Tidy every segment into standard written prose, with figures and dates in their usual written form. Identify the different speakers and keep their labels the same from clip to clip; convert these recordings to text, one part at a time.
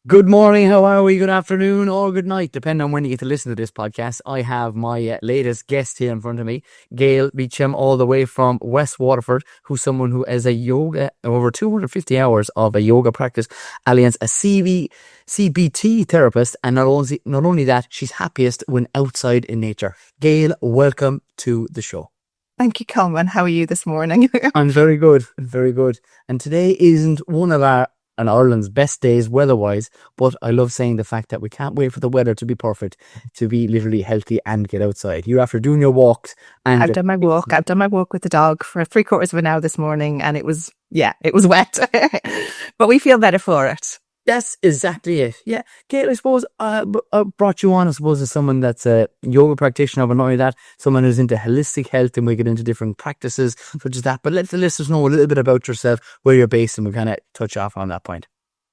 Speaker 1: Good morning, how are we? Good afternoon or good night, depending on when you get to listen to this podcast. I have my latest guest here in front of me, Gail Beachum, all the way from West Waterford, who's someone who has a yoga, over 250 hours of a yoga practice, alliance, a CBT therapist, and not only that, she's happiest when outside in nature. Gail, welcome to the show.
Speaker 2: Thank you, Colin. How are you this morning?
Speaker 1: I'm very good, very good. And today isn't one of our and Ireland's best days weather-wise, but I love saying the fact that we can't wait for the weather to be perfect, to be literally healthy and get outside. You're after doing your walks and
Speaker 2: I've done my walk. I've done my walk with the dog for three-quarters of an hour this morning, and it was wet, but we feel better for it.
Speaker 1: that's exactly it. Yeah, Gail, I suppose I brought you on, I suppose, as someone that's a yoga practitioner, but not only that, someone who's into holistic health, and we get into different practices such as that. But let the listeners know a little bit about yourself, where you're based, and we kind of touch off on that point.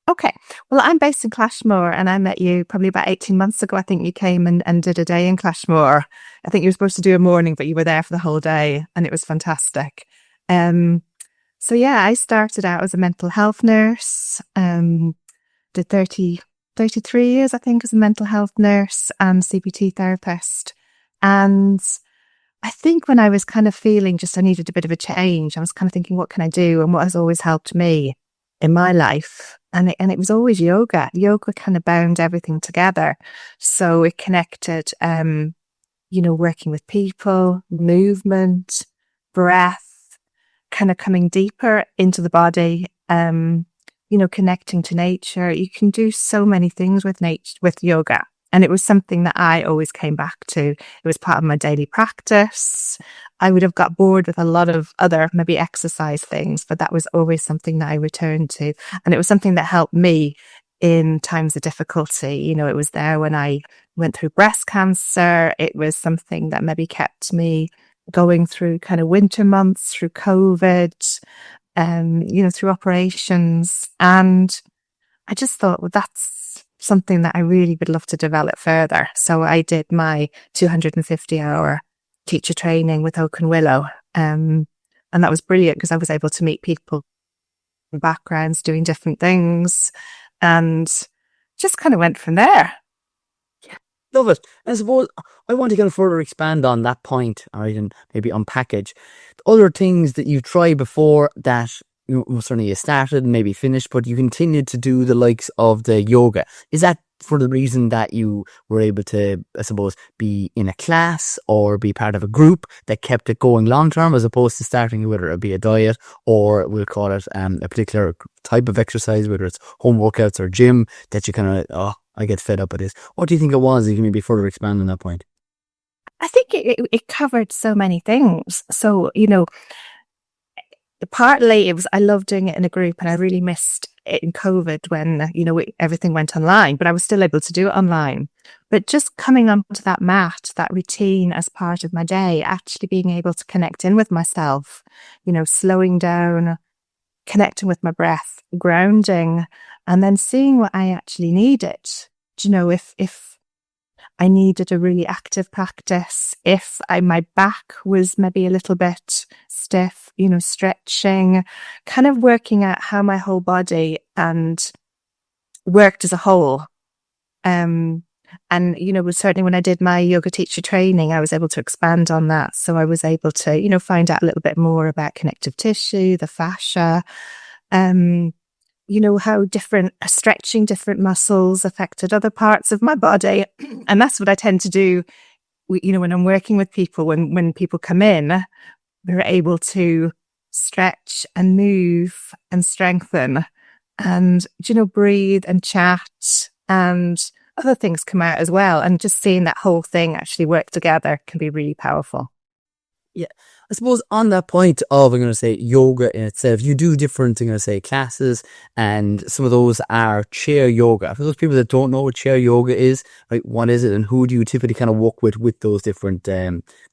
Speaker 2: Okay. Well, I'm based in Clashmore, and I met you probably about 18 months ago. I think you came and did a day in Clashmore. I think you were supposed to do a morning, but you were there for the whole day, and it was fantastic. So yeah, I started out as a mental health nurse. Did 33 years, I think, as a mental health nurse and CBT therapist. And I think when I was kind of feeling just I needed a bit of a change, I was kind of thinking, what can I do? And what has always helped me in my life? And it was always yoga. Yoga kind of bound everything together. So it connected, working with people, movement, breath, kind of coming deeper into the body, connecting to nature. You can do so many things with nature, with yoga. And it was something that I always came back to. It was part of my daily practice. I would have got bored with a lot of other maybe exercise things, but that was always something that I returned to. And it was something that helped me in times of difficulty. It was there when I went through breast cancer. It was something that maybe kept me going through kind of winter months, through COVID, through operations. And I just thought, well, that's something that I really would love to develop further. So I did my 250-hour teacher training with Oak and Willow. And that was brilliant because I was able to meet people from backgrounds doing different things and just kind of went from there.
Speaker 1: Love it. I suppose I want to kind of further expand on that point, all right, and maybe unpackage other things that you tried before that certainly you started and maybe finished, but you continued to do the likes of the yoga. Is that for the reason that you were able to, I suppose, be in a class or be part of a group that kept it going long term, as opposed to starting whether it be a diet or we'll call it a particular type of exercise, whether it's home workouts or gym, that you kind of, I get fed up with this. What do you think it was? You can maybe further expand on that point.
Speaker 2: I think it covered so many things. So, partly it was, I loved doing it in a group, and I really missed it in COVID when, everything went online, but I was still able to do it online. But just coming onto that mat, that routine as part of my day, actually being able to connect in with myself, slowing down, connecting with my breath, grounding, and then seeing what I actually needed. If I needed a really active practice, if my back was maybe a little bit stiff, stretching, kind of working out how my whole body and worked as a whole. And, certainly when I did my yoga teacher training, I was able to expand on that. So I was able to, find out a little bit more about connective tissue, the fascia, how different stretching different muscles affected other parts of my body. And that's what I tend to do, when I'm working with people, when people come in, we're able to stretch and move and strengthen and, breathe and chat, and other things come out as well. And just seeing that whole thing actually work together can be really powerful.
Speaker 1: Yeah, I suppose on that point of, I'm going to say, yoga in itself, you do different, I'm going to say, classes, and some of those are chair yoga. For those people that don't know what chair yoga is, like, what is it, and who do you typically kind of work with those different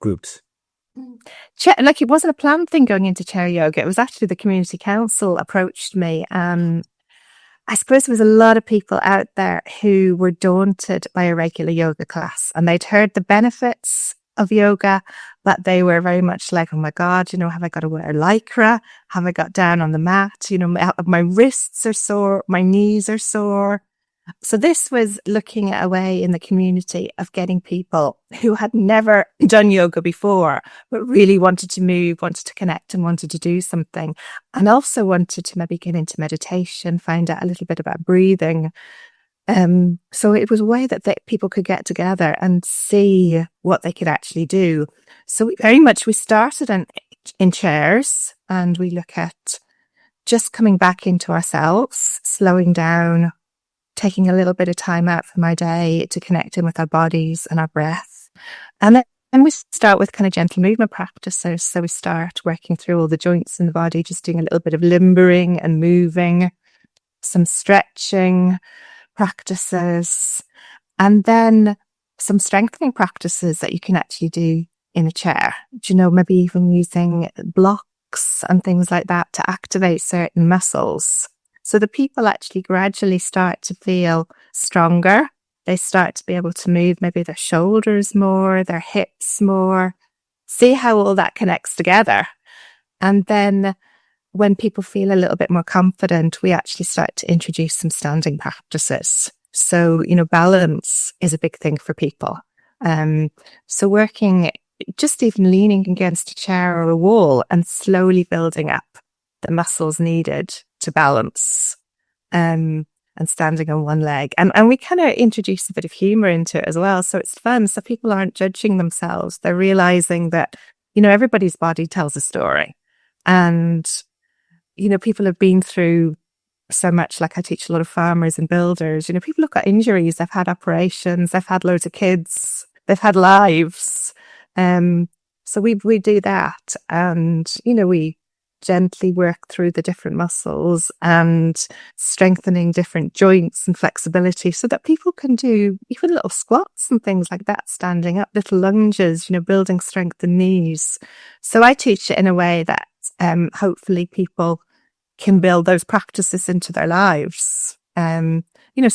Speaker 1: groups?
Speaker 2: Like, it wasn't a planned thing going into chair yoga. It was actually the community council approached me. I suppose there was a lot of people out there who were daunted by a regular yoga class, and they'd heard the benefits of yoga, but they were very much like, oh my God, have I got to wear lycra? Have I got down on the mat? My wrists are sore, my knees are sore. So this was looking at a way in the community of getting people who had never done yoga before, but really wanted to move, wanted to connect and wanted to do something, and also wanted to maybe get into meditation, find out a little bit about breathing. So it was a way that people could get together and see what they could actually do. So we started in chairs, and we look at just coming back into ourselves, slowing down, taking a little bit of time out from our day to connect in with our bodies and our breath. And then we start with kind of gentle movement practices. So we start working through all the joints in the body, just doing a little bit of limbering and moving, some stretching practices, and then some strengthening practices that you can actually do in a chair. Do you know, maybe even using blocks and things like that to activate certain muscles. So the people actually gradually start to feel stronger. They start to be able to move maybe their shoulders more, their hips more. See how all that connects together. And then when people feel a little bit more confident, we actually start to introduce some standing practices. So, balance is a big thing for people. So working, just even leaning against a chair or a wall and slowly building up the muscles needed to balance, and standing on one leg. And we kind of introduce a bit of humor into it as well. So it's fun. So people aren't judging themselves. They're realizing that, everybody's body tells a story. And, people have been through so much. Like I teach a lot of farmers and builders. People have got injuries. They've had operations. They've had loads of kids. They've had lives. So we do that. And, we gently work through the different muscles and strengthening different joints and flexibility so that people can do even little squats and things like that, standing up, little lunges, building strength in knees. So I teach it in a way that hopefully people can build those practices into their lives. So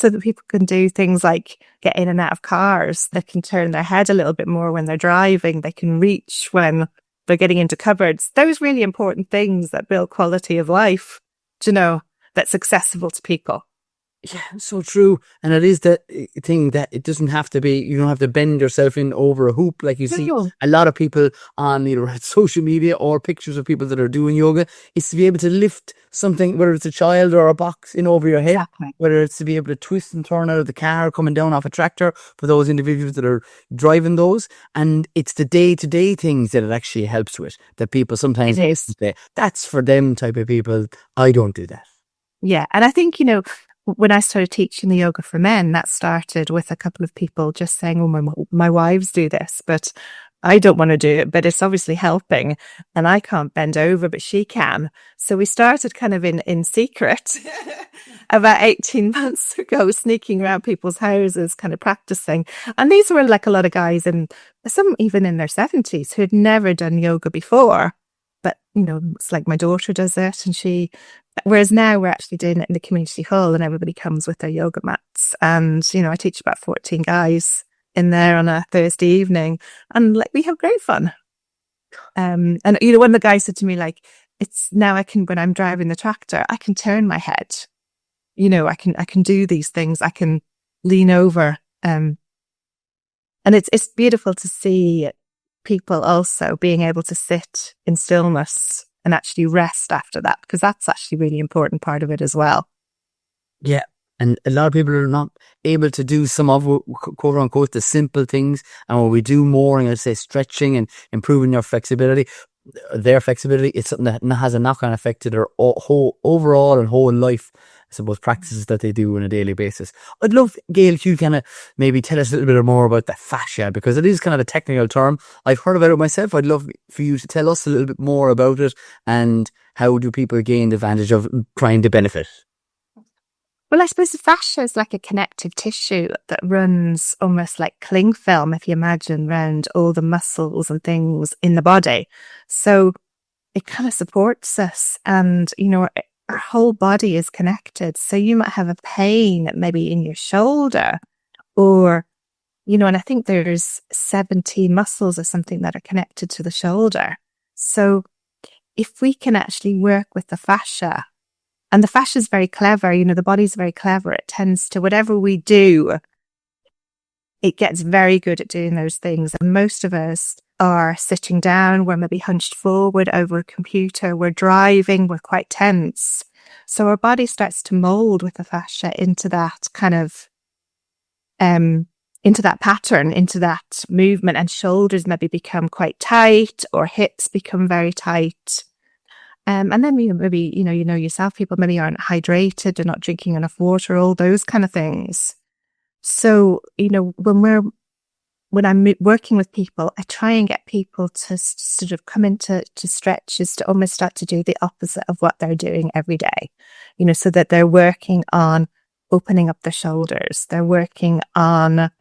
Speaker 2: that people can do things like get in and out of cars. They can turn their head a little bit more when they're driving. They can reach when they're getting into cupboards. Those really important things that build quality of life, that's accessible to people.
Speaker 1: Yeah, so true. And it is that thing that it doesn't have to be, you don't have to bend yourself in over a hoop. Like you see a lot of people on either social media or pictures of people that are doing yoga, is to be able to lift something, whether it's a child or a box in over your head, exactly. Whether it's to be able to twist and turn out of the car coming down off a tractor for those individuals that are driving those. And it's the day-to-day things that it actually helps with, that people sometimes say, that's for them type of people. I don't do that.
Speaker 2: Yeah. And I think, when I started teaching the yoga for men, that started with a couple of people just saying, oh, my wives do this, but I don't want to do it, but it's obviously helping and I can't bend over, but she can. So we started kind of in secret about 18 months ago, sneaking around people's houses, kind of practicing. And these were like a lot of guys, and some even in their 70s, who had never done yoga before. But, it's like my daughter does it, and whereas now we're actually doing it in the community hall and everybody comes with their yoga mats. And, I teach about 14 guys in there on a Thursday evening, and like we have great fun. And, one of the guys said to me, like, it's now when I'm driving the tractor, I can turn my head, I can do these things. I can lean over. And it's beautiful to see people also being able to sit in stillness and actually rest after that, because that's actually a really important part of it as well.
Speaker 1: Yeah. And a lot of people are not able to do some of, quote unquote, the simple things. And when we do more, and I say stretching and improving their flexibility, it's something that has a knock-on effect to their whole overall and whole life, I suppose, practices that they do on a daily basis. I'd love, Gail, if you kind of maybe tell us a little bit more about the fascia, because it is kind of a technical term. I've heard about it myself. I'd love for you to tell us a little bit more about it, and how do people gain the advantage of trying to benefit?
Speaker 2: Well, I suppose the fascia is like a connective tissue that runs almost like cling film, if you imagine, around all the muscles and things in the body. So it kind of supports us, and, our whole body is connected. So you might have a pain maybe in your shoulder, or, and I think there's 70 muscles or something that are connected to the shoulder. So if we can actually work with the fascia And the fascia is very clever, the body's very clever. It tends to, whatever we do, it gets very good at doing those things. And most of us are sitting down, we're maybe hunched forward over a computer, we're driving, we're quite tense. So our body starts to mold with the fascia into that kind of, into that pattern, into that movement, and shoulders maybe become quite tight or hips become very tight. And then maybe, yourself, people maybe aren't hydrated, they're not drinking enough water, all those kind of things. So, when I'm working with people, I try and get people to sort of come into stretches to almost start to do the opposite of what they're doing every day, so that they're working on opening up their shoulders. They're working on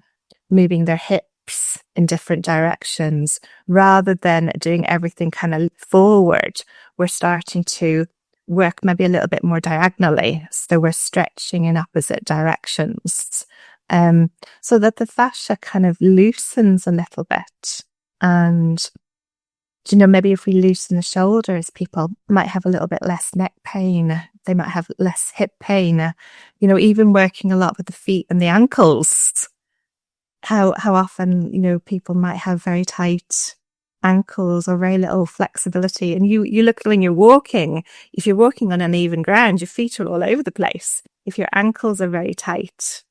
Speaker 2: moving their hips in different directions rather than doing everything kind of forward. We're starting to work maybe a little bit more diagonally. So we're stretching in opposite directions. So that the fascia kind of loosens a little bit. And, maybe if we loosen the shoulders, people might have a little bit less neck pain. They might have less hip pain. Even working a lot with the feet and the ankles. How often, people might have very tight ankles or very little flexibility. And you look when you're walking, if you're walking on uneven ground, your feet are all over the place. If your ankles are very tight,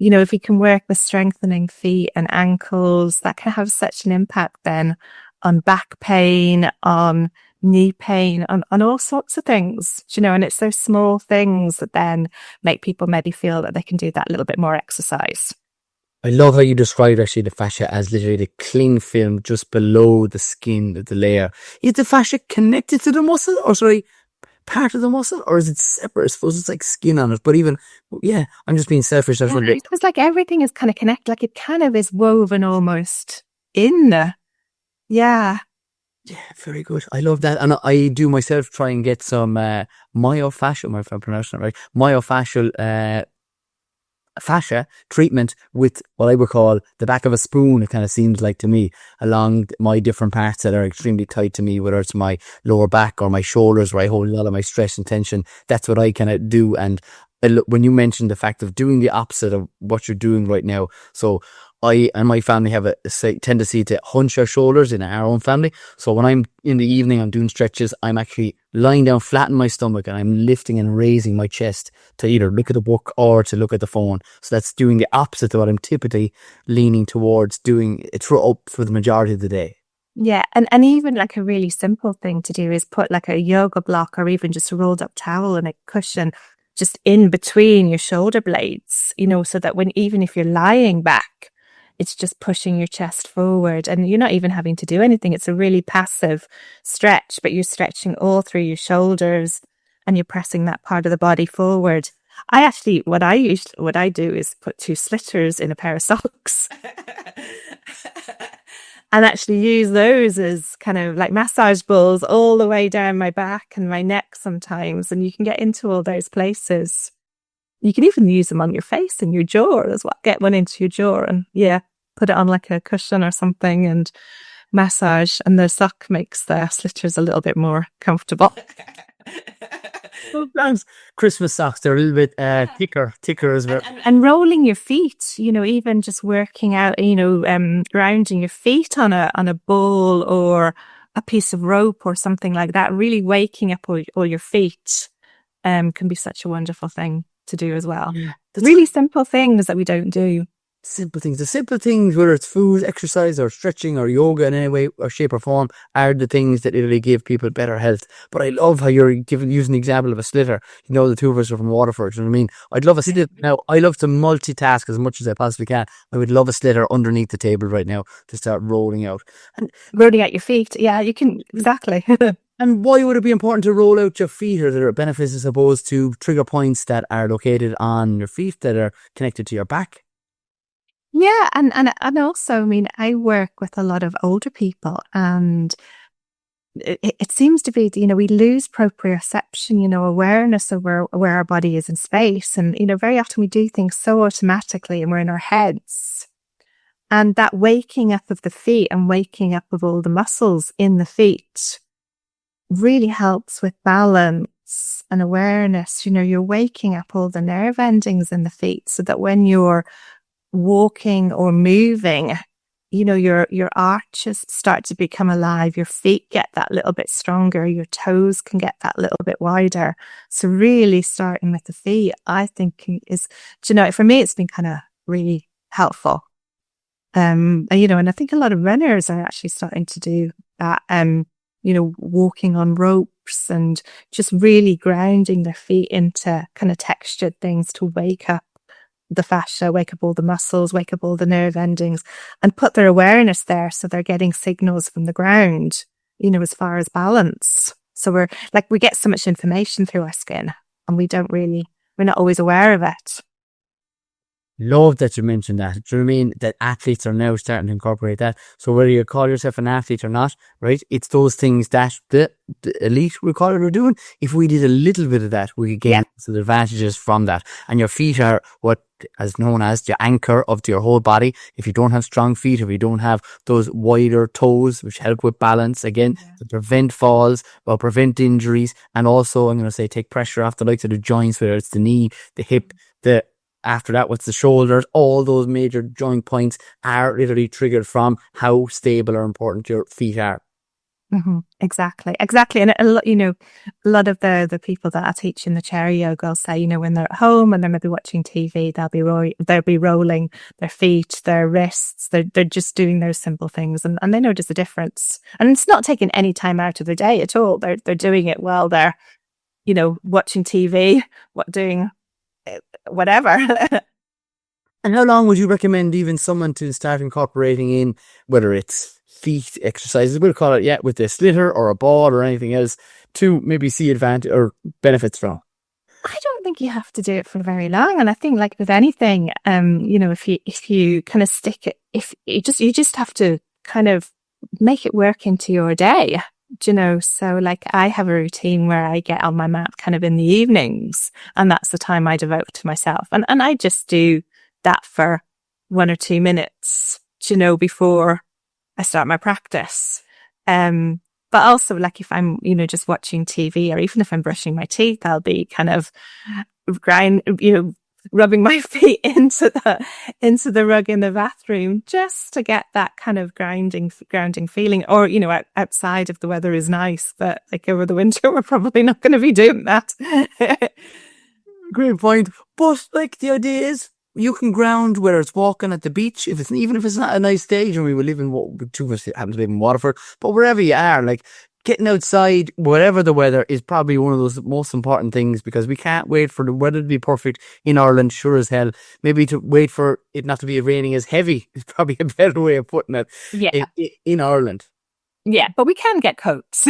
Speaker 2: if we can work with strengthening feet and ankles, that can have such an impact then on back pain, on knee pain, on all sorts of things, and it's those small things that then make people maybe feel that they can do that little bit more exercise.
Speaker 1: I love how you described actually the fascia as literally the cling film just below the skin of the layer. Is the fascia connected to the muscle, or sorry, part of the muscle, or is it separate? I suppose it's like skin on it, but even, I'm just being selfish.
Speaker 2: It's like everything is kind of connected, like it kind of is woven almost in there. Yeah,
Speaker 1: very good. I love that. And I do myself try and get some myofascial, if I'm pronouncing it right, myofascial fascia treatment with what I would call the back of a spoon. It kind of seems like to me, along my different parts that are extremely tight to me, whether it's my lower back or my shoulders where I hold a lot of my stress and tension. That's what I kind of do. And when you mentioned the fact of doing the opposite of what you're doing right now, so I and my family have a tendency to hunch our shoulders in our own family. So when I'm in the evening, I'm doing stretches, I'm actually lying down flat in my stomach and I'm lifting and raising my chest to either look at a book or to look at the phone. So that's doing the opposite of what I'm typically leaning towards doing it for the majority of the day.
Speaker 2: Yeah, and even like a really simple thing to do is put like a yoga block or even just a rolled up towel and a cushion just in between your shoulder blades, so that even if you're lying back, it's just pushing your chest forward and you're not even having to do anything. It's a really passive stretch, but you're stretching all through your shoulders and you're pressing that part of the body forward. What I do is put 2 slitters in a pair of socks and actually use those as kind of like massage balls all the way down my back and my neck sometimes. And you can get into all those places. You can even use them on your face and your jaw as well. Get one into your jaw and put it on like a cushion or something and massage. And the sock makes the slitters a little bit more comfortable.
Speaker 1: Sometimes Christmas socks, they're a little bit thicker as well.
Speaker 2: And rolling your feet, even just working out, grounding your feet on a ball or a piece of rope or something like that, really waking up all your feet can be such a wonderful thing to do as well. Yeah, really simple things that we don't do.
Speaker 1: Simple things. The simple things, whether it's food, exercise, or stretching, or yoga in any way or shape or form, are the things that really give people better health. But I love how you're using the example of a slitter. The two of us are from Waterford. You know what I mean? I'd love a slitter. Now, I love to multitask as much as I possibly can. I would love a slitter underneath the table right now to start rolling out.
Speaker 2: And rolling out your feet. Yeah, you can. Exactly.
Speaker 1: And why would it be important to roll out your feet? Are there benefits as opposed to trigger points that are located on your feet that are connected to your back?
Speaker 2: Yeah, and also, I work with a lot of older people, and it seems to be, we lose proprioception, awareness of where our body is in space, and very often we do things so automatically, and we're in our heads, and that waking up of the feet and waking up of all the muscles in the feet really helps with balance balance and awareness. You're waking up all the nerve endings in the feet so that when you're walking or moving, your arches start to become alive, your feet get that little bit stronger, your toes can get that little bit wider. So really starting with the feet, I think is, for me, it's been kind of really helpful. And I think a lot of runners are actually starting to do that, walking on ropes and just really grounding their feet into kind of textured things to wake up the fascia, wake up all the muscles, wake up all the nerve endings, and put their awareness there so they're getting signals from the ground, as far as balance. So we get so much information through our skin and we're not always aware of it.
Speaker 1: Love that you mentioned that. Do you know what I mean? That athletes are now starting to incorporate that. So whether you call yourself an athlete or not, right? It's those things that the elite, we call it, are doing. If we did a little bit of that, we could gain some advantages from that. And your feet are what is known as the anchor of your whole body. If you don't have strong feet, if you don't have those wider toes, which help with balance, again, to prevent falls or prevent injuries. And also, I'm going to say, take pressure off the likes of the joints, whether it's the knee, the hip, after that, what's the shoulders, all those major joint points are literally triggered from how stable or important your feet are.
Speaker 2: Mm-hmm. Exactly. And a lot of the people that I teach in the chair yoga will say, when they're at home and they're maybe watching TV, they'll be rolling their feet, their wrists. They're just doing those simple things, and they notice the difference. And it's not taking any time out of their day at all. They're doing it while they're, watching TV, doing whatever.
Speaker 1: And how long would you recommend even someone to start incorporating in, whether it's feet exercises, we'll call it, with a slitter or a ball or anything else, to maybe see advantage or benefits from?
Speaker 2: I don't think you have to do it for very long. And I think, like with anything, if you kind of stick it, if you just have to kind of make it work into your day. So like I have a routine where I get on my mat kind of in the evenings, and that's the time I devote to myself. And I just do that for 1 or 2 minutes, before I start my practice. But also, like if I'm, just watching TV, or even if I'm brushing my teeth, I'll be kind of rubbing my feet into the rug in the bathroom, just to get that kind of grounding feeling. Or, outside if the weather is nice, but like over the winter, we're probably not going to be doing that.
Speaker 1: Great point. But like the idea is, you can ground whether it's walking at the beach, even if it's not a nice day. We live in, two of us happen to live in Waterford, but wherever you are, like getting outside, whatever the weather, is probably one of those most important things, because we can't wait for the weather to be perfect in Ireland, sure as hell. Maybe to wait for it not to be raining as heavy is probably a better way of putting it.
Speaker 2: Yeah.
Speaker 1: In Ireland.
Speaker 2: Yeah, but we can get coats.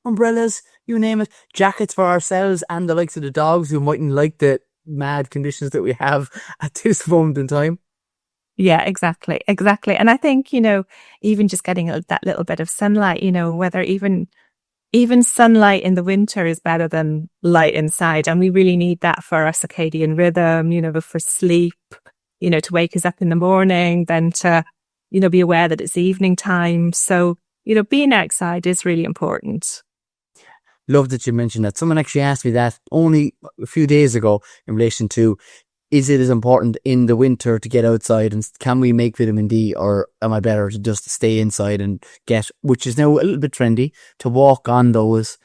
Speaker 1: Umbrellas, you name it. Jackets for ourselves and the likes of the dogs who mightn't like the mad conditions that we have at this moment in time.
Speaker 2: Yeah, exactly. And I think, even just getting that little bit of sunlight, whether even sunlight in the winter is better than light inside. And we really need that for our circadian rhythm, for sleep, to wake us up in the morning, then to, be aware that it's evening time. So, being outside is really important.
Speaker 1: Love that you mentioned that. Someone actually asked me that only a few days ago in relation to, is it as important in the winter to get outside, and can we make vitamin D, or am I better to just stay inside and get, which is now a little bit trendy, to walk on those,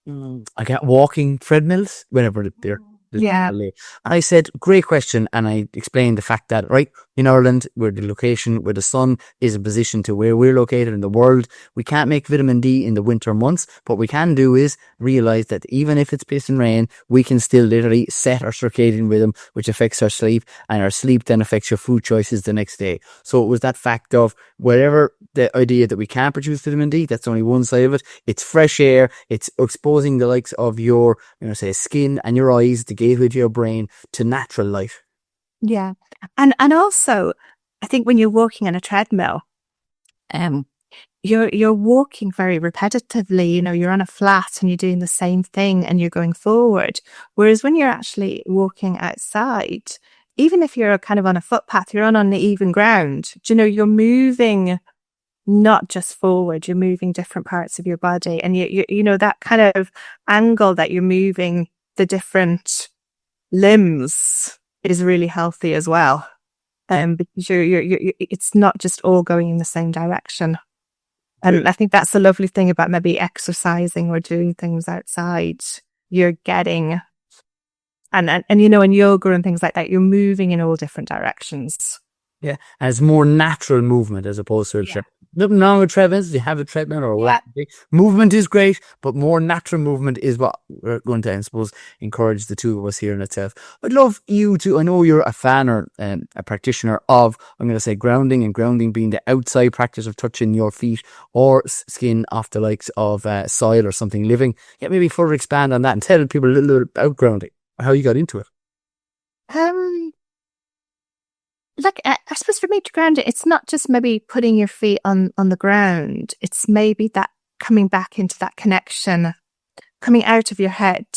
Speaker 1: I get walking treadmills, whenever they're.
Speaker 2: Yeah.
Speaker 1: And I said, great question. And I explained the fact that, right, in Ireland, where the location, where the sun is in position to where we're located in the world, we can't make vitamin D in the winter months. What we can do is realize that even if it's pissing rain, we can still literally set our circadian rhythm, which affects our sleep, and our sleep then affects your food choices the next day. So it was that fact of, whatever the idea that we can't produce vitamin D, that's only one side of it. It's fresh air. It's exposing the likes of your, say, skin and your eyes, the gateway to your brain, to natural light.
Speaker 2: Yeah. And also, I think when you're walking on a treadmill, you're walking very repetitively, you're on a flat and you're doing the same thing and you're going forward. Whereas when you're actually walking outside, even if you're kind of on a footpath, you're on the even ground, you're moving not just forward, you're moving different parts of your body. And you know, that kind of angle that you're moving the different limbs is really healthy as well. Because it's not just all going in the same direction. And I think that's the lovely thing about maybe exercising or doing things outside. You're getting, and you know, in yoga and things like that, you're moving in all different directions.
Speaker 1: Yeah, and it's more natural movement as opposed to a treadmill. Nothing wrong with treadmills. You have a treadmill or what. Movement is great, but more natural movement is what we're going to, I suppose, encourage the two of us here in itself. I'd love you to, I know you're a fan or a practitioner of, I'm going to say grounding, and grounding being the outside practice of touching your feet or skin off the likes of soil or something living. Yeah, maybe further expand on that and tell people a little bit about grounding, how you got into it.
Speaker 2: Like, I suppose for me to ground it, it's not just maybe putting your feet on the ground. It's maybe that coming back into that connection, coming out of your head.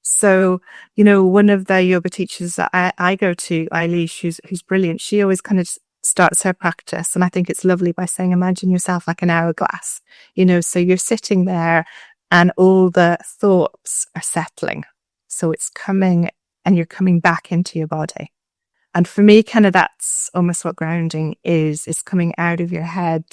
Speaker 2: So, you know, one of the yoga teachers that I go to, Eilish, who's brilliant, she always kind of starts her practice. And I think it's lovely by saying, imagine yourself like an hourglass, you know, so you're sitting there and all the thoughts are settling. So it's coming and you're coming back into your body. And for me, kind of that's almost what grounding is coming out of your head,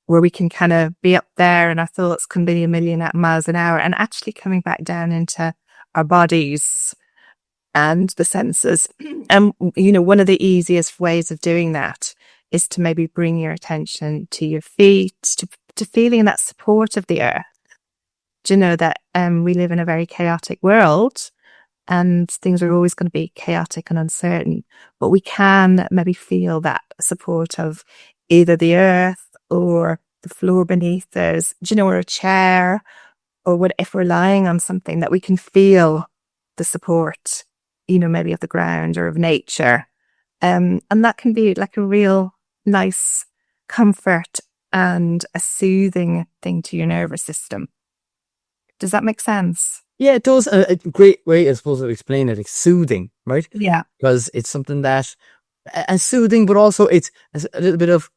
Speaker 2: where we can kind of be up there and our thoughts can be a million miles an hour, and actually coming back down into our bodies and the senses. And, you know, one of the easiest ways of doing that is to maybe bring your attention to your feet, to feeling that support of the earth. Do you know that we live in a very chaotic world? And things are always going to be chaotic and uncertain, but we can maybe feel that support of either the earth or the floor beneath us, do you know, or a chair, or what if we're lying on something, that we can feel the support, you know, maybe of the ground or of nature. And that can be like a real nice comfort and a soothing thing to your nervous system. Does that make sense?
Speaker 1: Yeah, it does. A great way, I suppose, to explain it. It's soothing, right?
Speaker 2: Yeah.
Speaker 1: Because it's something that, and soothing, but also it's a little bit of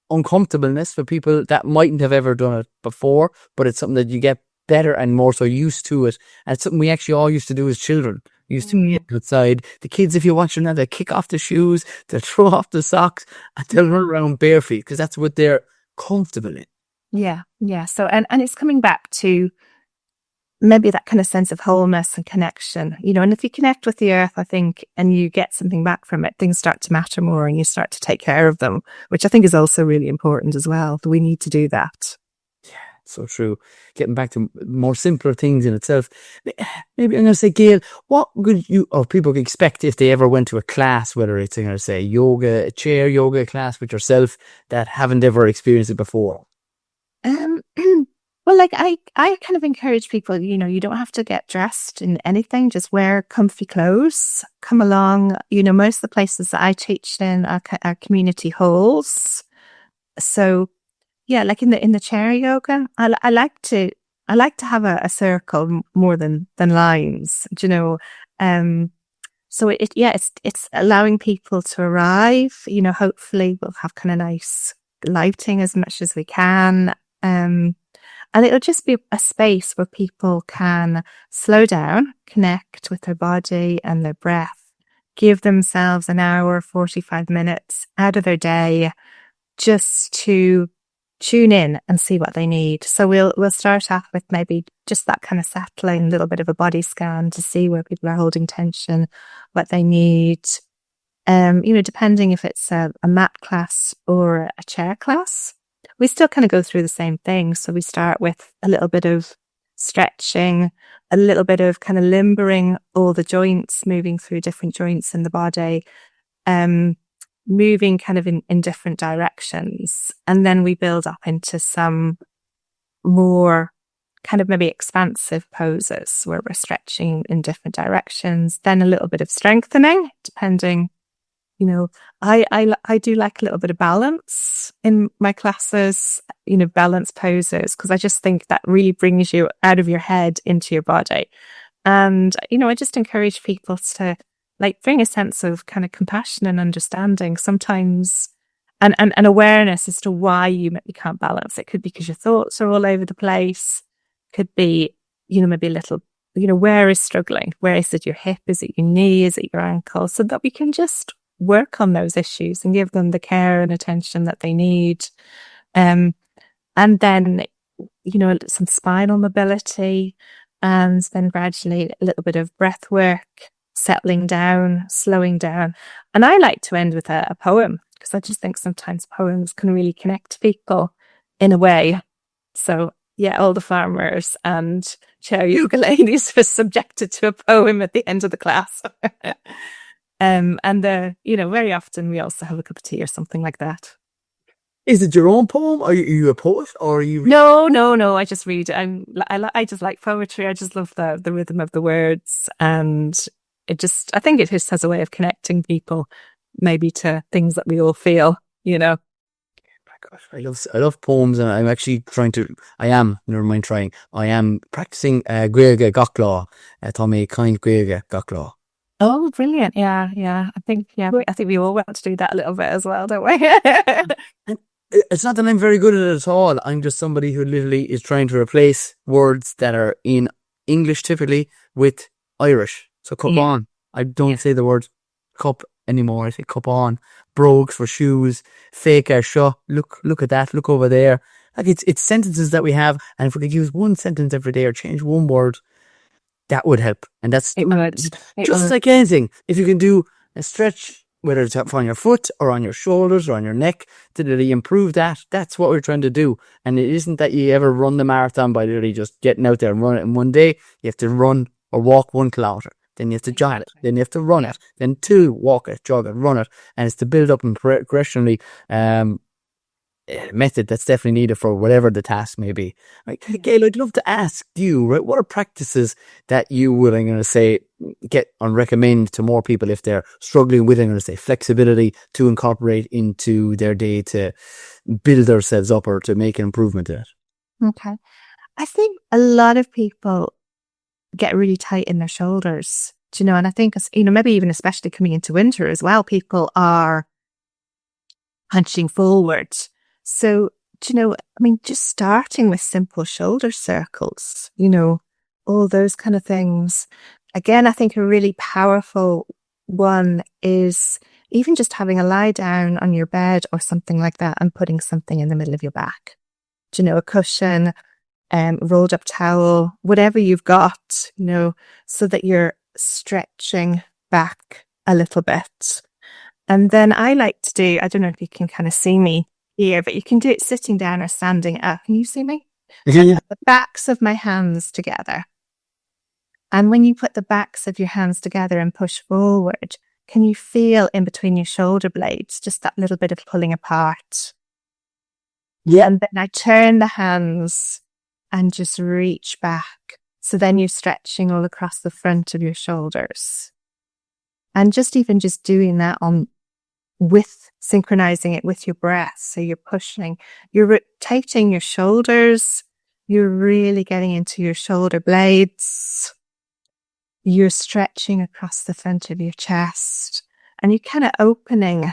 Speaker 1: uncomfortableness for people that mightn't have ever done it before, but it's something that you get better and more so used to it. And it's something we actually all used to do as children. We used to get outside. The kids, if you watch them now, they kick off the shoes, they'll throw off the socks, and they'll run around bare feet because that's what they're comfortable in.
Speaker 2: Yeah. Yeah. So, and it's coming back to maybe that kind of sense of wholeness and connection, you know, and if you connect with the earth, I think, and you get something back from it, things start to matter more and you start to take care of them, which I think is also really important as well. We need to do that.
Speaker 1: Yeah, so true. Getting back to more simpler things in itself. Maybe I'm going to say, Gail, what would you, or people could expect if they ever went to a class, whether it's, I'm going to say, yoga, a chair yoga class with yourself that haven't ever experienced it before?
Speaker 2: Well, like I kind of encourage people, you know, you don't have to get dressed in anything, just wear comfy clothes, come along. You know, most of the places that I teach in are community halls. So yeah, like in the chair yoga, I like to have a circle more than lines, do you know. So it's allowing people to arrive, you know, hopefully we'll have kind of nice lighting as much as we can. And it'll just be a space where people can slow down, connect with their body and their breath, give themselves an hour, 45 minutes out of their day just to tune in and see what they need. So we'll start off with maybe just that kind of settling, a little bit of a body scan to see where people are holding tension, what they need. You know, depending if it's a mat class or a chair class. We still kind of go through the same thing. So we start with a little bit of stretching, a little bit of kind of limbering all the joints, moving through different joints in the body, moving kind of in different directions. And then we build up into some more kind of maybe expansive poses where we're stretching in different directions. Then a little bit of strengthening, depending. You know, I do like a little bit of balance in my classes, you know, balance poses, because I just think that really brings you out of your head into your body. And, you know, I just encourage people to like bring a sense of kind of compassion and understanding. Sometimes and awareness as to why you maybe can't balance. It could be because your thoughts are all over the place. Could be, maybe a little, where is struggling? Where is it your hip? Is it your knee? Is it your ankle? So that we can just work on those issues and give them the care and attention that they need. And then, some spinal mobility, and then gradually a little bit of breath work, settling down, slowing down. And I like to end with a poem, because I just think sometimes poems can really connect people in a way. So yeah, all the farmers and chair yoga ladies were subjected to a poem at the end of the class. And very often we also have a cup of tea or something like that.
Speaker 1: Is it your own poem? Are you a poet, or are you?
Speaker 2: No. I just read. I just like poetry. I just love the rhythm of the words, and I think it just has a way of connecting people, maybe to things that we all feel.
Speaker 1: Gosh, I love poems, and I'm actually I am practicing Gaeilge gachlá. Tá mé kind Gaeilge gachlá.
Speaker 2: Oh, brilliant. Yeah. I think we all want to do that a little bit as well, don't we?
Speaker 1: It's not that I'm very good at it at all. I'm just somebody who literally is trying to replace words that are in English typically with Irish. So cup on. I don't say the word cup anymore. I say cup on. Brogues for shoes. Fake sho. Look at that. Look over there. Like it's sentences that we have, and if we could use one sentence every day or change one word, that would help. And that's just like anything. If you can do a stretch, whether it's up on your foot or on your shoulders or on your neck, to really improve that, that's what we're trying to do. And it isn't that you ever run the marathon by literally just getting out there and run it in one day. You have to run or walk 1 kilometre. Then you have to jog it. Then you have to run it. Then 2, walk it, jog it, run it. And it's to build up and progressionally method that's definitely needed for whatever the task may be. Right, Gail, I'd love to ask you, right, what are practices that you would, I'm going to say, get and recommend to more people if they're struggling with, I'm going to say, flexibility to incorporate into their day to build themselves up or to make an improvement in it?
Speaker 2: Okay. I think a lot of people get really tight in their shoulders, and I think, maybe even especially coming into winter as well, people are punching forward. So, just starting with simple shoulder circles, all those kind of things. Again, I think a really powerful one is even just having a lie down on your bed or something like that and putting something in the middle of your back. A cushion, rolled up towel, whatever you've got, so that you're stretching back a little bit. And then I like to do, I don't know if you can kind of see me here, but you can do it sitting down or standing up. Can you see me?
Speaker 1: Yeah.
Speaker 2: The backs of my hands together. And when you put the backs of your hands together and push forward, can you feel in between your shoulder blades, just that little bit of pulling apart?
Speaker 1: Yeah.
Speaker 2: And then I turn the hands and just reach back. So then you're stretching all across the front of your shoulders. And just doing that with synchronizing it with your breath. So you're pushing, you're rotating your shoulders. You're really getting into your shoulder blades. You're stretching across the front of your chest, and you're kind of opening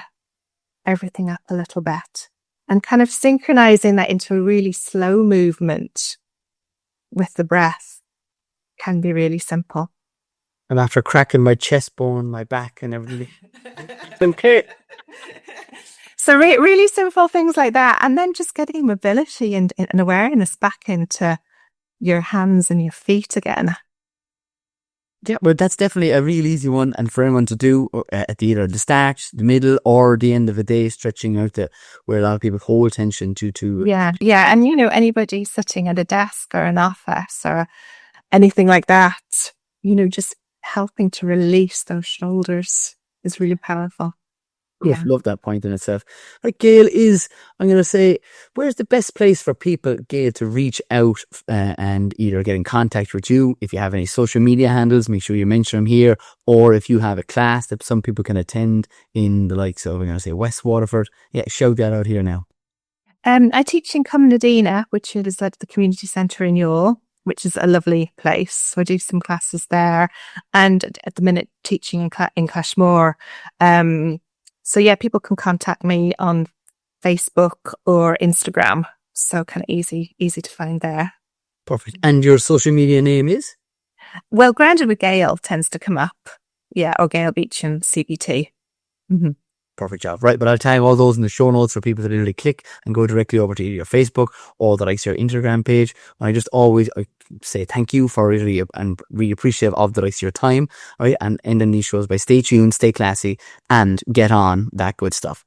Speaker 2: everything up a little bit and kind of synchronizing that into a really slow movement with the breath can be really simple.
Speaker 1: And after cracking my chest bone, my back and everything. Okay.
Speaker 2: So really simple things like that. And then just getting mobility and awareness back into your hands and your feet again.
Speaker 1: Yeah, but that's definitely a real easy one, and for anyone to do at either the start, the middle, or the end of the day, stretching out where a lot of people hold tension to.
Speaker 2: Yeah. And anybody sitting at a desk or an office or anything like that, just helping to release those shoulders is really powerful.
Speaker 1: Yeah, love that point in itself. Right, Gail, I'm going to say, where's the best place for people, Gail, to reach out and either get in contact with you? If you have any social media handles, make sure you mention them here. Or if you have a class that some people can attend in the likes of, I'm going to say, West Waterford. Yeah, shout that out here now.
Speaker 2: I teach in Cumnadina, which is at the community centre in Youghal, which is a lovely place. So I do some classes there, and at the minute teaching in Clashmore. So yeah, people can contact me on Facebook or Instagram. So kind of easy to find there.
Speaker 1: Perfect. And your social media name is?
Speaker 2: Well, Grounded with Gail tends to come up. Yeah, or Gail Beachum, CBT. Mm-hmm.
Speaker 1: Perfect job. Right, but I'll tag all those in the show notes for people to literally click and go directly over to either your Facebook or the likes of your Instagram page. And I say thank you for really and really appreciative of the likes of your time, right? And ending these shows by stay tuned, stay classy, and get on that good stuff.